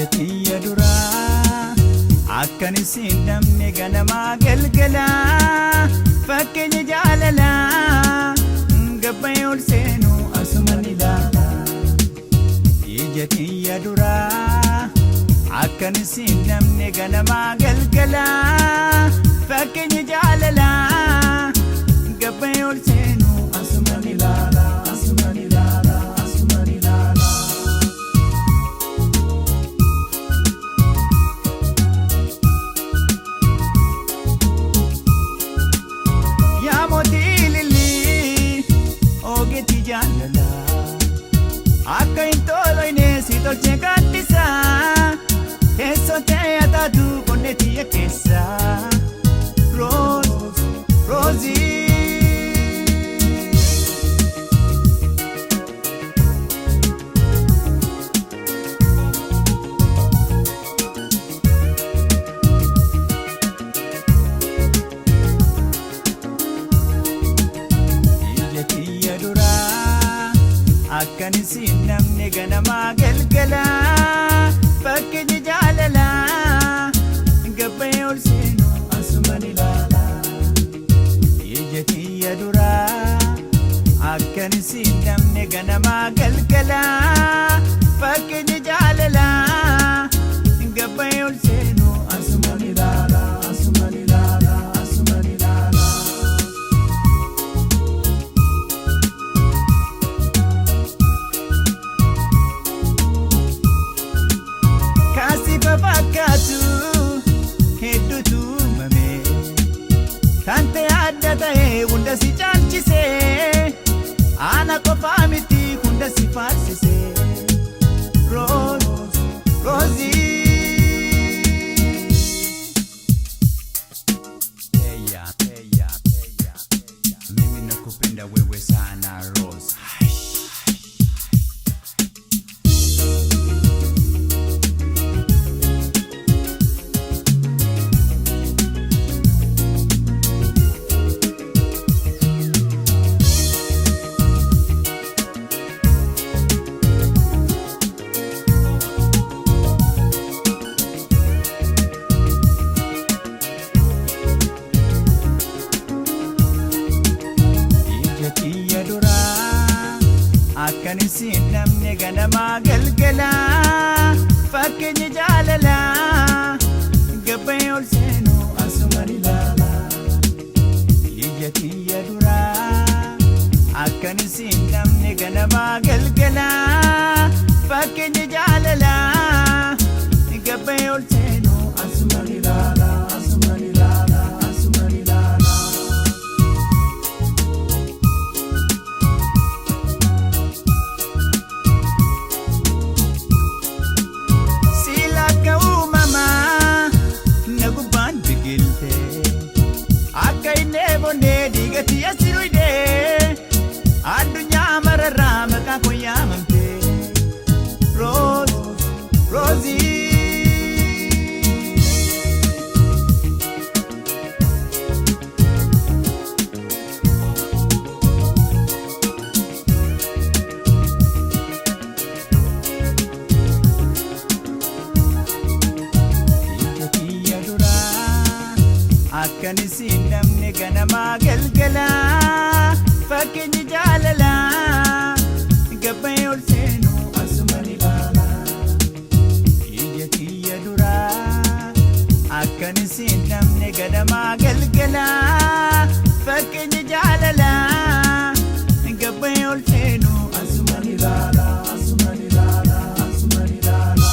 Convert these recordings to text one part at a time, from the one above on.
Ijjatiyya duraa akkan isin namni ganamaa galgalaa fakkeenya jaalalaa gabbayee ol seenuu asuman ilaala. Ijjatiyya duraa akkan isin namni ganamaa galgalaa fakkeenya jaalalaa gabbayee ol seenuu asuman ilaala. Asuman ilaala. Asuman ilaala. Yaa mootii lilii ogeetti jaalala akka hin toloine si tolchee gaddisaa teessoo ta'e ataatu qonneetiyya keessaa Roozii. Ijjatiyya duraa akkan isin namni ganamaa galgalaa fakkeenya jaalalaa gabbayee ol seenuu asuman ilaala. Ijjatiyya duraa akkan isin namni ganamaa galgalaa fakkeenya jaalalaa gabbayee ol seenuu asuman ilaala. Asuman ilaala. Asuman ilaala. Kaasifa fakkaatu hedduutu uumame kan ta'e adda ta'e hunda si caalchisee ana qofaa miti hunda si faarsisee Roozii. Mimi nakupenda wewe sana Rose. Ijjatiyya duraa akkan isin namni ganamaa galgalaa fakkeenya jaalalaa gabbayee ol seenuu asuman ilaala. Ijjatiyya duraa akkan isin namni ganamaa galgalaa fakkeenya jaalalaa gabbayee ol seenuu asuman ilaala. Asuman ilaala. Asuman ilaala. Silakka uumamaa na gubbaan biqilte akka inni eebonee diigatti asiruyidee addunyaa mararraa maqaa koo yaamamte Roozii. Ijjatiyya duraa akkan isin namni ganamaa galgalaa fakkeenya jaalalaa gabbayee ol seenuu asuman ilaala. Ijjatiyya duraa akkan isin namni ganamaa galgalaa fakkeenya jaalalaa gabbayee ol seenuu asuman ilaala. Asuman ilaala. Asuman ilaala.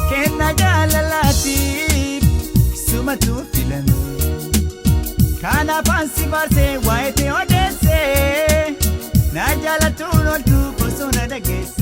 Kenna jaalalaatiif sumatu filame kanaaf ansi baarsee waa'ee ta'e odeessee na jaalatuun oltu bosona dhageesse.